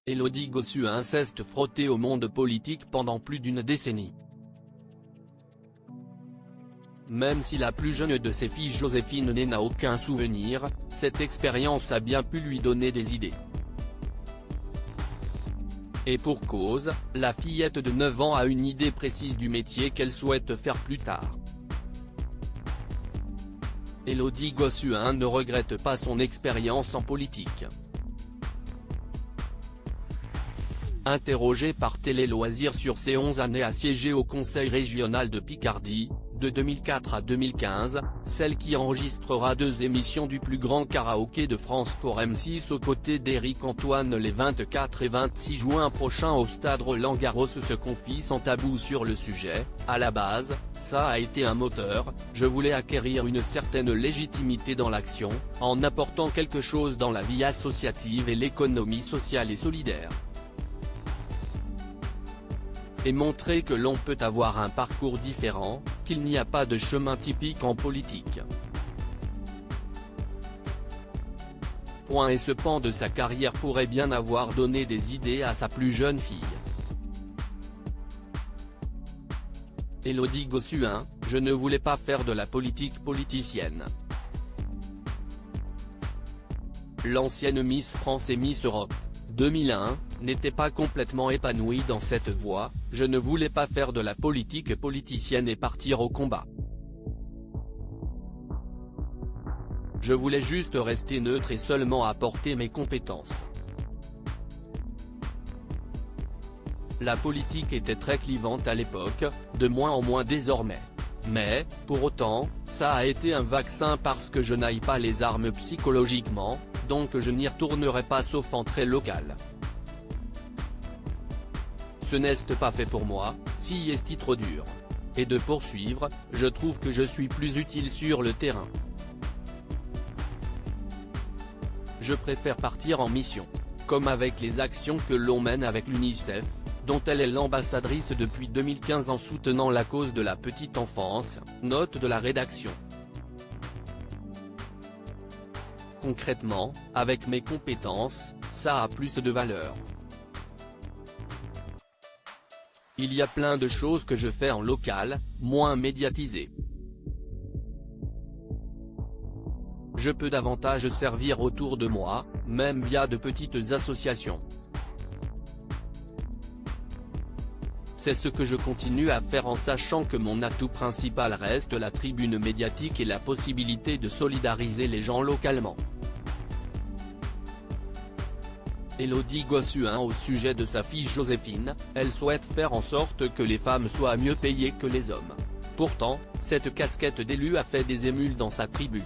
Élodie Gossuin s'est frottée au monde politique pendant plus d'une décennie. Même si la plus jeune de ses filles Joséphine n'a aucun souvenir, cette expérience a bien pu lui donner des idées. Et pour cause, la fillette de 9 ans a une idée précise du métier qu'elle souhaite faire plus tard. Élodie Gossuin ne regrette pas son expérience en politique. Interrogée par Télé Loisirs sur ses 11 années à siéger au Conseil régional de Picardie, de 2004 à 2015, celle qui enregistrera 2 émissions du plus grand karaoké de France pour M6 aux côtés d'Éric Antoine les 24 et 26 juin prochains au stade Roland-Garros se confie sans tabou sur le sujet. À la base, ça a été un moteur, je voulais acquérir une certaine légitimité dans l'action, en apportant quelque chose dans la vie associative et l'économie sociale et solidaire. Et montrer que l'on peut avoir un parcours différent, qu'il n'y a pas de chemin typique en politique. Et ce pan de sa carrière pourrait bien avoir donné des idées à sa plus jeune fille. Élodie Gossuin, je ne voulais pas faire de la politique politicienne. L'ancienne Miss France et Miss Europe 2001, n'était pas complètement épanouie dans cette voie, je ne voulais pas faire de la politique politicienne et partir au combat. Je voulais juste rester neutre et seulement apporter mes compétences. La politique était très clivante à l'époque, de moins en moins désormais. Mais, pour autant, ça a été un vaccin parce que je n'aille pas les armes psychologiquement, donc je n'y retournerai pas sauf en très local. Ce n'est pas fait pour moi, si est trop dur. Et de poursuivre, je trouve que je suis plus utile sur le terrain. Je préfère partir en mission. Comme avec les actions que l'on mène avec l'UNICEF, dont elle est l'ambassadrice depuis 2015 en soutenant la cause de la petite enfance, note de la rédaction. Concrètement, avec mes compétences, ça a plus de valeur. Il y a plein de choses que je fais en local, moins médiatisées. Je peux davantage servir autour de moi, même via de petites associations. C'est ce que je continue à faire en sachant que mon atout principal reste la tribune médiatique et la possibilité de solidariser les gens localement. Élodie Gossuin au sujet de sa fille Joséphine, elle souhaite faire en sorte que les femmes soient mieux payées que les hommes. Pourtant, cette casquette d'élu a fait des émules dans sa tribu.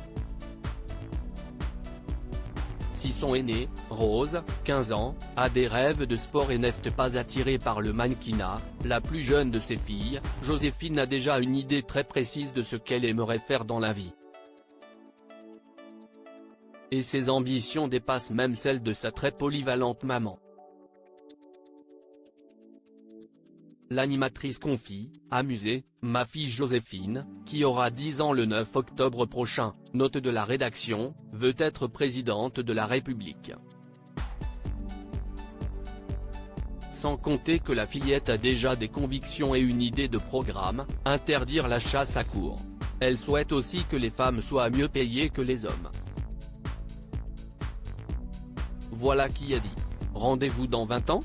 Si son aînée, Rose, 15 ans, a des rêves de sport et n'est pas attirée par le mannequinat, la plus jeune de ses filles, Joséphine a déjà une idée très précise de ce qu'elle aimerait faire dans la vie. Et ses ambitions dépassent même celles de sa très polyvalente maman. L'animatrice confie, amusée, ma fille Joséphine, qui aura 10 ans le 9 octobre prochain, note de la rédaction, veut être présidente de la République. Sans compter que la fillette a déjà des convictions et une idée de programme, interdire la chasse à courre. Elle souhaite aussi que les femmes soient mieux payées que les hommes. Voilà qui est dit. Rendez-vous dans 20 ans ?